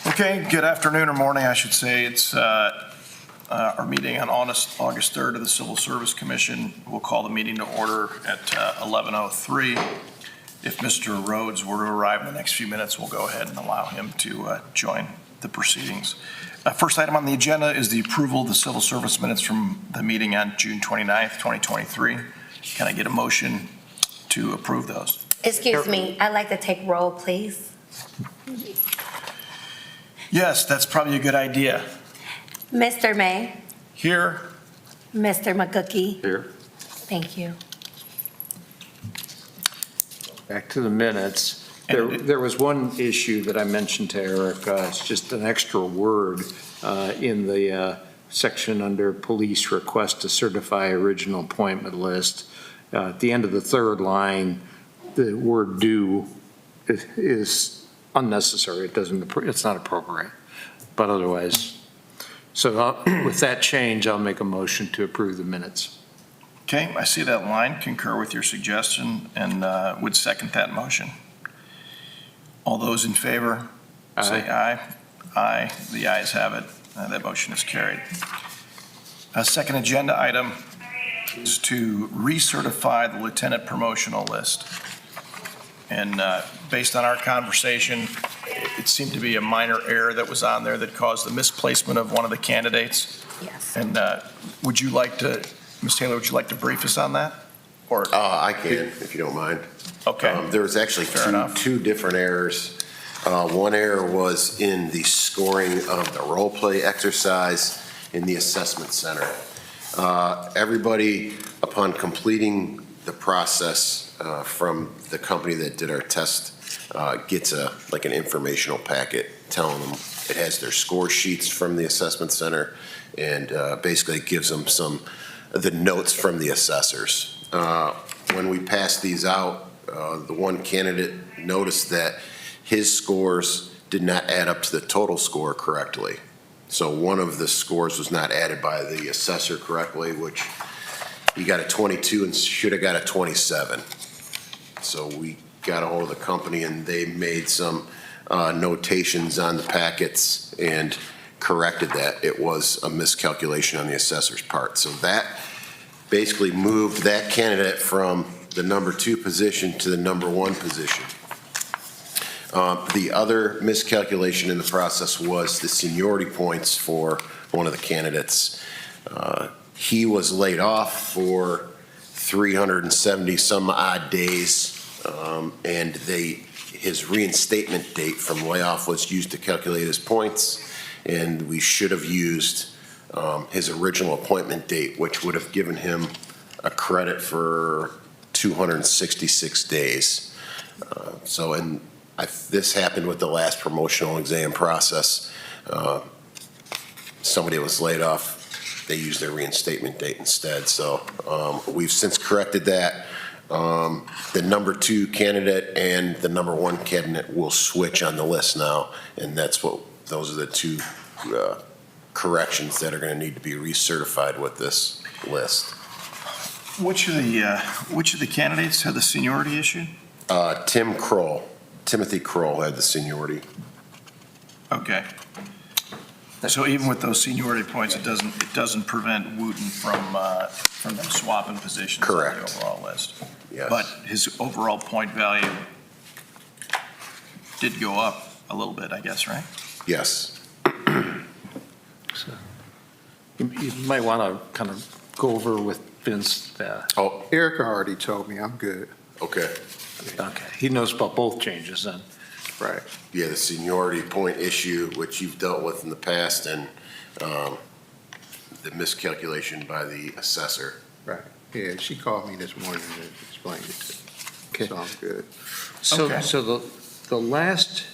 Okay, good afternoon or morning, I should say. It's our meeting on August 3rd of the Civil Service Commission. We'll call the meeting to order at 11:03. If Mr. Rhodes were to arrive in the next few minutes, we'll go ahead and allow him to join the proceedings. First item on the agenda is the approval of the civil service minutes from the meeting on June 29th, 2023. Can I get a motion to approve those? Excuse me, I'd like to take roll, please. Yes, that's probably a good idea. Mr. May, Here. Mr. McCookie. Here. Thank you. Back to the minutes. There was one issue that I mentioned to Erica. It's just an extra word in the section under police request to certify original appointment list. At the end of the third line, the word due is unnecessary. It's not appropriate, but otherwise. So with that change, I'll make a motion to approve the minutes. Okay, I see that line, concur with your suggestion, and would second that motion. All those in favor, say aye. Aye, the ayes have it. That motion is carried. A second agenda item is to recertify the lieutenant promotional list. And based on our conversation, it seemed to be a minor error that was on there that caused the misplacement of one of the candidates. Yes. And would you like to, Ms. Taylor, would you like to brief us on that? Or I can, if you don't mind. okay, There was actually Fair enough. two different errors. One error was in the scoring of the role play exercise in the assessment center. Everybody, upon completing the process from the company that did our test, gets an informational packet telling them it has their score sheets from the assessment center and basically gives them the notes from the assessors. When we passed these out, the one candidate noticed that his scores did not add up to the total score correctly. So one of the scores was not added by the assessor correctly, which he got a 22 and should have got a 27. So we got a hold of the company and they made some notations on the packets and corrected that. It was a miscalculation on the assessor's part. So that basically moved that candidate from the number 2 position to the number 1 position. The other miscalculation in the process was the seniority points for one of the candidates. He was laid off for 370 some odd days, and his reinstatement date from layoff was used to calculate his points, and we should have used his original appointment date, which would have given him a credit for 266 days. This happened with the last promotional exam process. Somebody was laid off. They used their reinstatement date instead. So we've since corrected that. The number 2 candidate and the number 1 candidate will switch on the list now, and those are the 2 corrections that are going to need to be recertified with this list. which of the candidates had the seniority issue? Timothy Kroll had the seniority. Okay. So even with those seniority points, it doesn't prevent Wooten from them swapping positions on Correct. the overall list. Yes. But his overall point value did go up a little bit, I guess, right? Yes. So you might want to kind of go over with Vince. Erica already told me I'm good. Okay. Okay, he knows about both changes then. Right. Yeah, the seniority point issue, which you've dealt with in the past, and the miscalculation by the assessor. Right. Yeah, she called me this morning and explained it to me. Okay. So I'm good. Okay. So the last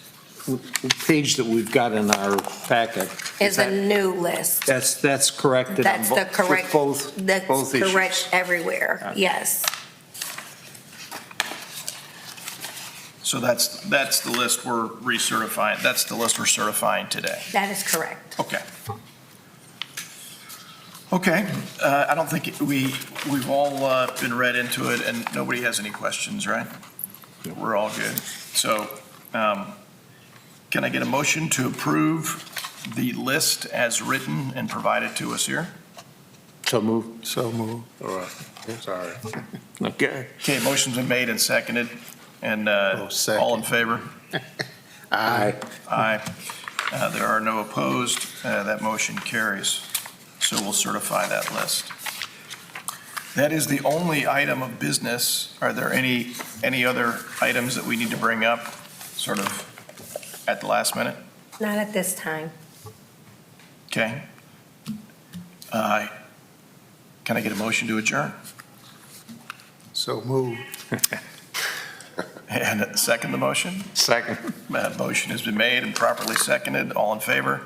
page that we've got in our packet. Is a new list. That's corrected. That's the correct, that's both issues. correct everywhere, Okay. yes. So that's the list we're recertifying. That's the list we're certifying today. That is correct. Okay. Okay. I don't think we've all been read into it, and nobody has any questions, right? We're all good. So Can I get a motion to approve the list as written and provided to us here? So move. So move. Sorry. Okay. Okay, motion's been made and seconded, and second. all in favor? Aye. Aye. There are no opposed. That motion carries. So we'll certify that list. That is the only item of business. Are there any other items that we need to bring up, sort of at the last minute? Not at this time. Okay. Can I get a motion to adjourn? So move. And second the motion? Second. That motion has been made and properly seconded. All in favor?